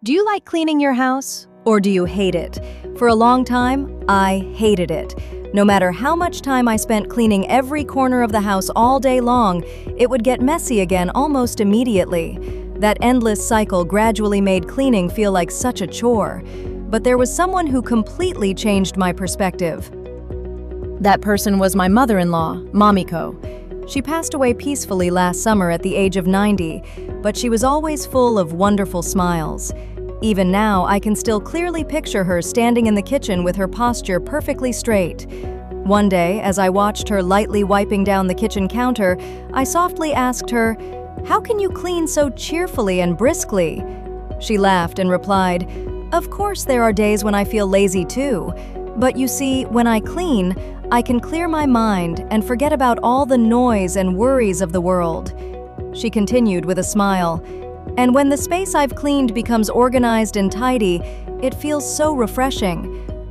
Do you like cleaning your house? Or do you hate it? For a long time, I hated it. No matter how much time I spent cleaning every corner of the house all day long, it would get messy again almost immediately. That endless cycle gradually made cleaning feel like such a chore. But there was someone who completely changed my perspective. That person was my mother-in-law, Mamiko. She passed away peacefully last summer at the age of 90, but she was always full of wonderful smiles. Even now, I can still clearly picture her standing in the kitchen with her posture perfectly straight. One day, as I watched her lightly wiping down the kitchen counter, I softly asked her, "How can you clean so cheerfully and briskly?" She laughed and replied, "Of course there are days when I feel lazy too. But you see, when I clean, I can clear my mind and forget about all the noise and worries of the world." She continued with a smile, "And when the space I've cleaned becomes organized and tidy, it feels so refreshing.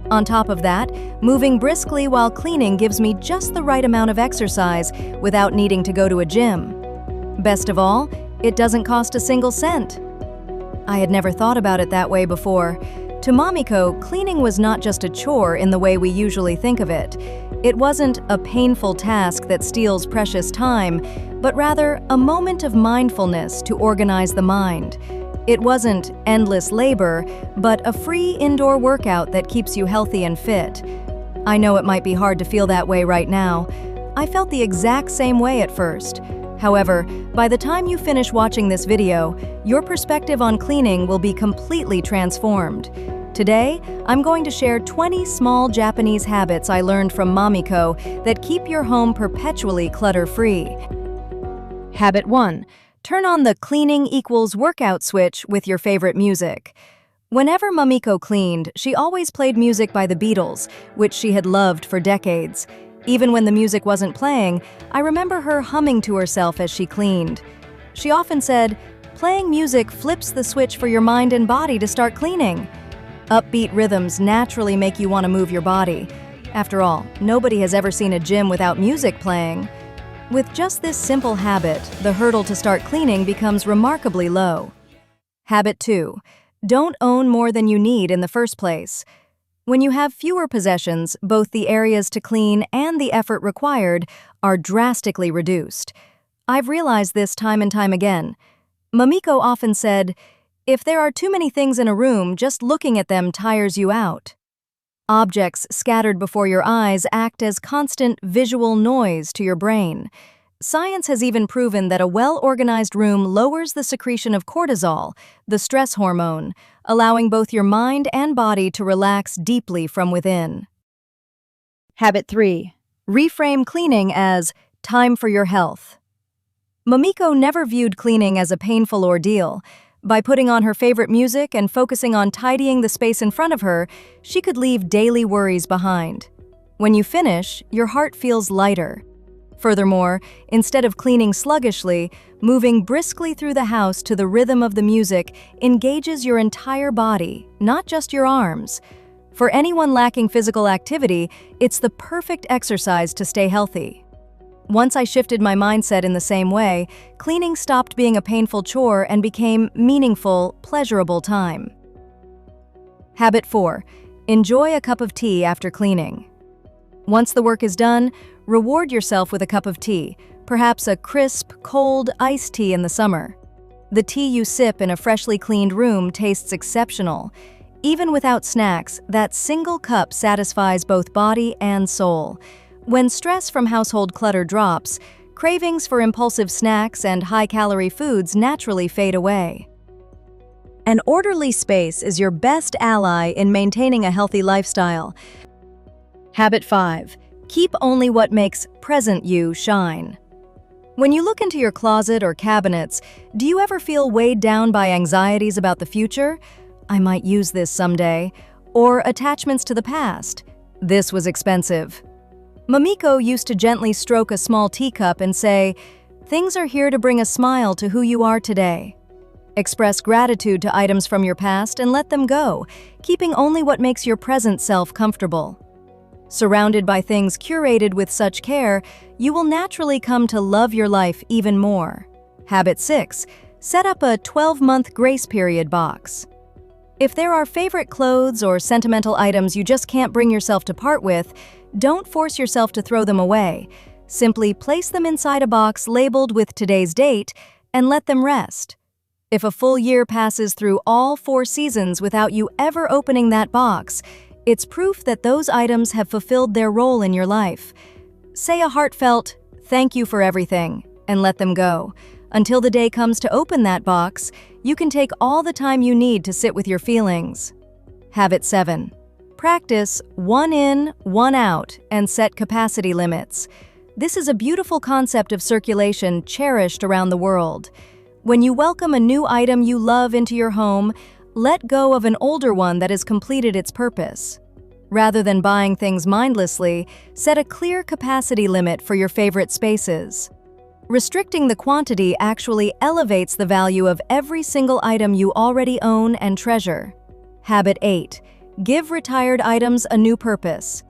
On top of that, moving briskly while cleaning gives me just the right amount of exercise without needing to go to a gym. Best of all, it doesn't cost a single cent." I had never thought about it that way before. To Mamiko, cleaning was not just a chore in the way we usually think of it. It wasn't a painful task that steals precious time, but rather a moment of mindfulness to organize the mind. It wasn't endless labor, but a free indoor workout that keeps you healthy and fit. I know it might be hard to feel that way right now. I felt the exact same way at first. However, by the time you finish watching this video, your perspective on cleaning will be completely transformed. Today, I'm going to share 20 small Japanese habits I learned from Mamiko that keep your home perpetually clutter-free. Habit 1. Turn on the cleaning equals workout switch with your favorite music. Whenever Mamiko cleaned, she always played music by the Beatles, which she had loved for decades. Even when the music wasn't playing, I remember her humming to herself as she cleaned. She often said, "Playing music flips the switch for your mind and body to start cleaning." Upbeat rhythms naturally make you want to move your body. After all, nobody has ever seen a gym without music playing. With just this simple habit, the hurdle to start cleaning becomes remarkably low. Habit 2. Don't own more than you need in the first place. When you have fewer possessions, both the areas to clean and the effort required are drastically reduced. I've realized this time and time again. Mamiko often said, "If there are too many things in a room, just looking at them tires you out." Objects scattered before your eyes act as constant visual noise to your brain. Science has even proven that a well-organized room lowers the secretion of cortisol, the stress hormone, allowing both your mind and body to relax deeply from within. Habit 3. Reframe cleaning as time for your health. Mamiko never viewed cleaning as a painful ordeal. By putting on her favorite music and focusing on tidying the space in front of her, she could leave daily worries behind. When you finish, your heart feels lighter. Furthermore, instead of cleaning sluggishly, moving briskly through the house to the rhythm of the music engages your entire body, not just your arms. For anyone lacking physical activity, it's the perfect exercise to stay healthy. Once I shifted my mindset in the same way, cleaning stopped being a painful chore and became meaningful, pleasurable time. Habit 4. Enjoy a cup of tea after cleaning. Once the work is done, reward yourself with a cup of tea, perhaps a crisp, cold iced tea in the summer. The tea you sip in a freshly cleaned room tastes exceptional. Even without snacks, that single cup satisfies both body and soul. When stress from household clutter drops, cravings for impulsive snacks and high-calorie foods naturally fade away. An orderly space is your best ally in maintaining a healthy lifestyle. Habit 5. Keep only what makes present you shine. When you look into your closet or cabinets, do you ever feel weighed down by anxieties about the future? "I might use this someday." Or attachments to the past? "This was expensive." Mamiko used to gently stroke a small teacup and say, "Things are here to bring a smile to who you are today." Express gratitude to items from your past and let them go, keeping only what makes your present self comfortable. Surrounded by things curated with such care, you will naturally come to love your life even more. Habit 6. Set up a 12-month grace period box. If there are favorite clothes or sentimental items you just can't bring yourself to part with, don't force yourself to throw them away. Simply place them inside a box labeled with today's date and let them rest. If a full year passes through all 4 seasons without you ever opening that box, it's proof that those items have fulfilled their role in your life. Say a heartfelt, "Thank you for everything," and let them go. Until the day comes to open that box, you can take all the time you need to sit with your feelings. Habit 7. Practice 1 in, 1 out, and set capacity limits. This is a beautiful concept of circulation cherished around the world. When you welcome a new item you love into your home, let go of an older one that has completed its purpose. Rather than buying things mindlessly, set a clear capacity limit for your favorite spaces. Restricting the quantity actually elevates the value of every single item you already own and treasure. Habit 8. Give retired items a new purpose.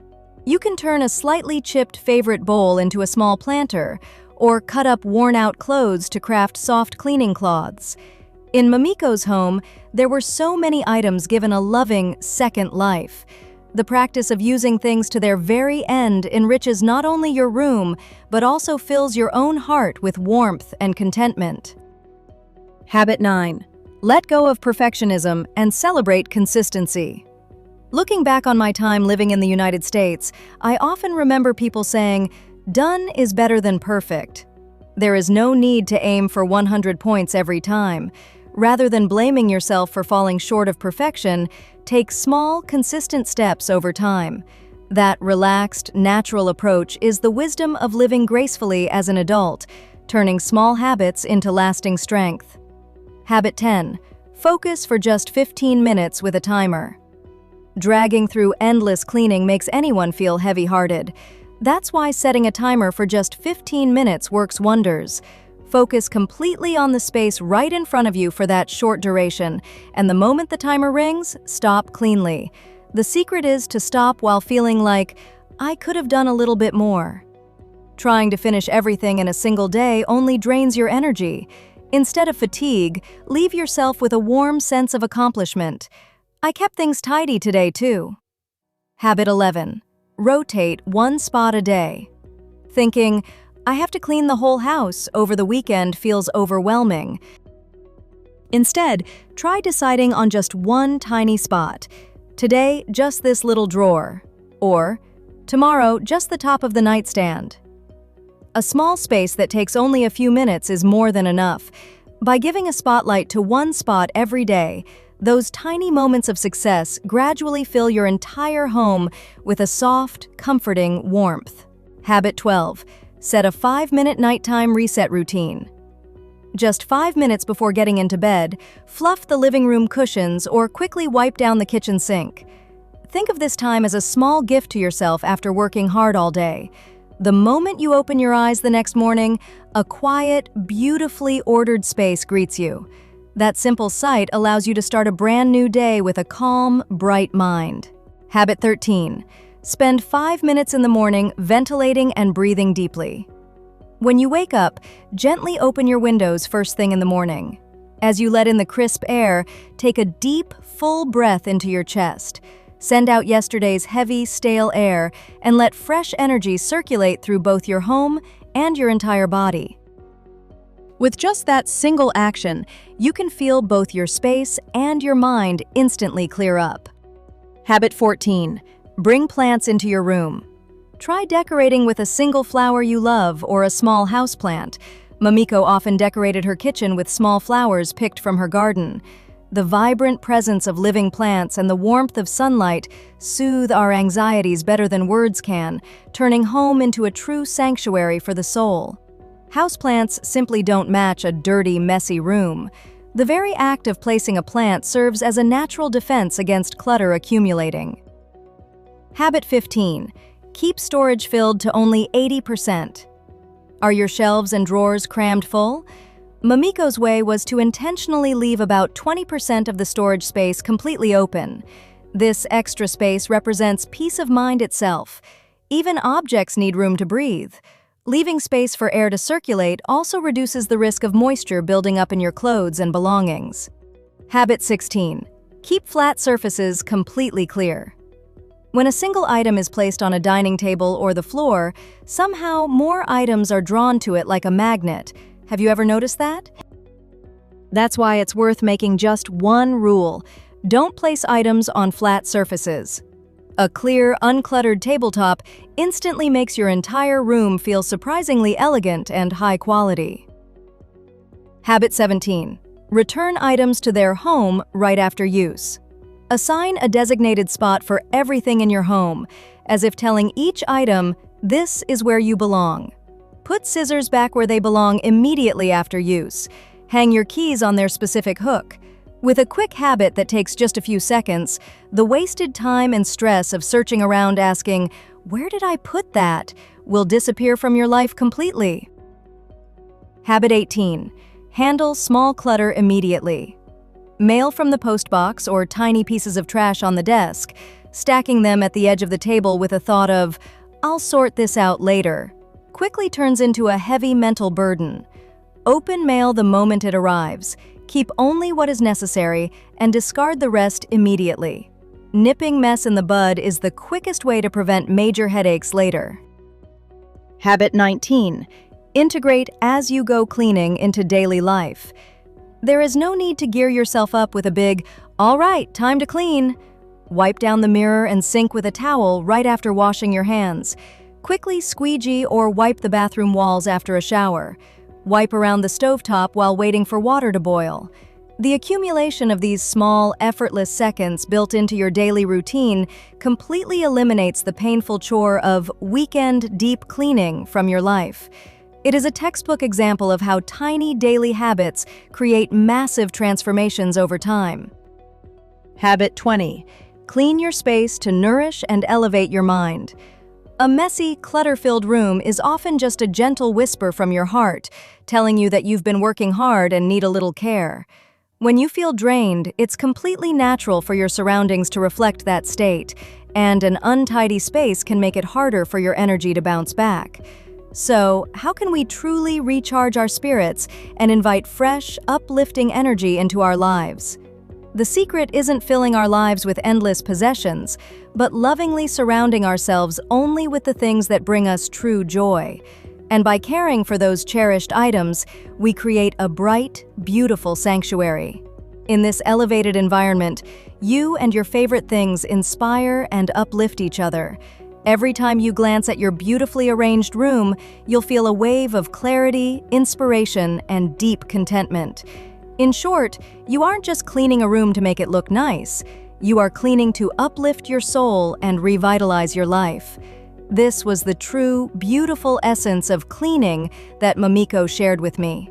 You can turn a slightly chipped favorite bowl into a small planter, or cut up worn-out clothes to craft soft cleaning cloths. In Mamiko's home, there were so many items given a loving second life. The practice of using things to their very end enriches not only your room, but also fills your own heart with warmth and contentment. Habit 9. Let go of perfectionism and celebrate consistency. Looking back on my time living in the United States, I often remember people saying, "Done is better than perfect." There is no need to aim for 100 points every time. Rather than blaming yourself for falling short of perfection, take small, consistent steps over time. That relaxed, natural approach is the wisdom of living gracefully as an adult, turning small habits into lasting strength. Habit 10. Focus for just 15 minutes with a timer. Dragging through endless cleaning makes anyone feel heavy-hearted. That's why setting a timer for just 15 minutes works wonders. Focus completely on the space right in front of you for that short duration, and the moment the timer rings, stop cleanly. The secret is to stop while feeling like, "I could have done a little bit more." Trying to finish everything in a single day only drains your energy. Instead of fatigue, leave yourself with a warm sense of accomplishment. I kept things tidy today, too. Habit 11. Rotate 1 spot a day. Thinking, "I have to clean the whole house over the weekend" feels overwhelming. Instead, try deciding on just one tiny spot. Today, just this little drawer. Or, tomorrow, just the top of the nightstand. A small space that takes only a few minutes is more than enough. By giving a spotlight to one spot every day, those tiny moments of success gradually fill your entire home with a soft, comforting warmth. Habit 12. Set a 5-minute nighttime reset routine. Just 5 minutes before getting into bed, fluff the living room cushions or quickly wipe down the kitchen sink. Think of this time as a small gift to yourself after working hard all day. The moment you open your eyes the next morning, a quiet, beautifully ordered space greets you. That simple sight allows you to start a brand new day with a calm, bright mind. Habit 13. Spend 5 minutes in the morning ventilating and breathing deeply. When you wake up, gently open your windows first thing in the morning. As you let in the crisp air, take a deep, full breath into your chest. Send out yesterday's heavy, stale air and let fresh energy circulate through both your home and your entire body. With just that single action, you can feel both your space and your mind instantly clear up. Habit 14. Bring plants into your room. Try decorating with a single flower you love or a small houseplant. Mamiko often decorated her kitchen with small flowers picked from her garden. The vibrant presence of living plants and the warmth of sunlight soothe our anxieties better than words can, turning home into a true sanctuary for the soul. Houseplants simply don't match a dirty, messy room. The very act of placing a plant serves as a natural defense against clutter accumulating. Habit 15. Keep storage filled to only 80%. Are your shelves and drawers crammed full? Mamiko's way was to intentionally leave about 20% of the storage space completely open. This extra space represents peace of mind itself. Even objects need room to breathe. Leaving space for air to circulate also reduces the risk of moisture building up in your clothes and belongings. Habit 16. Keep flat surfaces completely clear. When a single item is placed on a dining table or the floor, somehow more items are drawn to it like a magnet. Have you ever noticed that? That's why it's worth making just one rule. Don't place items on flat surfaces. A clear, uncluttered tabletop instantly makes your entire room feel surprisingly elegant and high quality. Habit 17. Return items to their home right after use. Assign a designated spot for everything in your home, as if telling each item, "This is where you belong." Put scissors back where they belong immediately after use. Hang your keys on their specific hook. With a quick habit that takes just a few seconds, the wasted time and stress of searching around asking, "Where did I put that?" will disappear from your life completely. Habit 18. Handle small clutter immediately. Mail from the postbox or tiny pieces of trash on the desk, stacking them at the edge of the table with a thought of, "I'll sort this out later," quickly turns into a heavy mental burden. Open mail the moment it arrives. Keep only what is necessary and discard the rest immediately. Nipping mess in the bud is the quickest way to prevent major headaches later. Habit 19. Integrate as-you-go cleaning into daily life. There is no need to gear yourself up with a big, "All right, time to clean." Wipe down the mirror and sink with a towel right after washing your hands. Quickly squeegee or wipe the bathroom walls after a shower. Wipe around the stovetop while waiting for water to boil. The accumulation of these small, effortless seconds built into your daily routine completely eliminates the painful chore of weekend deep cleaning from your life. It is a textbook example of how tiny daily habits create massive transformations over time. Habit 20. Clean your space to nourish and elevate your mind. A messy, clutter-filled room is often just a gentle whisper from your heart, telling you that you've been working hard and need a little care. When you feel drained, it's completely natural for your surroundings to reflect that state, and an untidy space can make it harder for your energy to bounce back. So, how can we truly recharge our spirits and invite fresh, uplifting energy into our lives? The secret isn't filling our lives with endless possessions, but lovingly surrounding ourselves only with the things that bring us true joy. And by caring for those cherished items, we create a bright, beautiful sanctuary. In this elevated environment, you and your favorite things inspire and uplift each other. Every time you glance at your beautifully arranged room, you'll feel a wave of clarity, inspiration, and deep contentment. In short, you aren't just cleaning a room to make it look nice. You are cleaning to uplift your soul and revitalize your life. This was the true, beautiful essence of cleaning that Mamiko shared with me.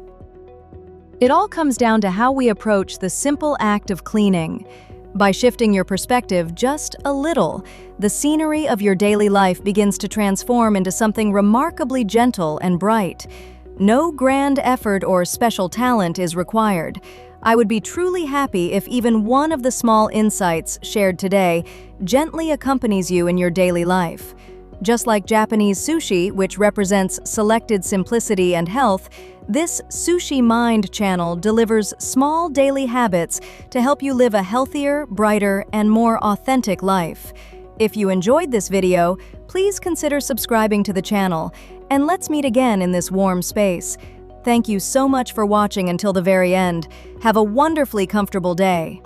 It all comes down to how we approach the simple act of cleaning. By shifting your perspective just a little, the scenery of your daily life begins to transform into something remarkably gentle and bright. No grand effort or special talent is required. I would be truly happy if even one of the small insights shared today gently accompanies you in your daily life. Just like Japanese sushi, which represents selected simplicity and health, this Sushi Mind channel delivers small daily habits to help you live a healthier, brighter, and more authentic life. If you enjoyed this video, please consider subscribing to the channel, and let's meet again in this warm space. Thank you so much for watching until the very end. Have a wonderfully comfortable day.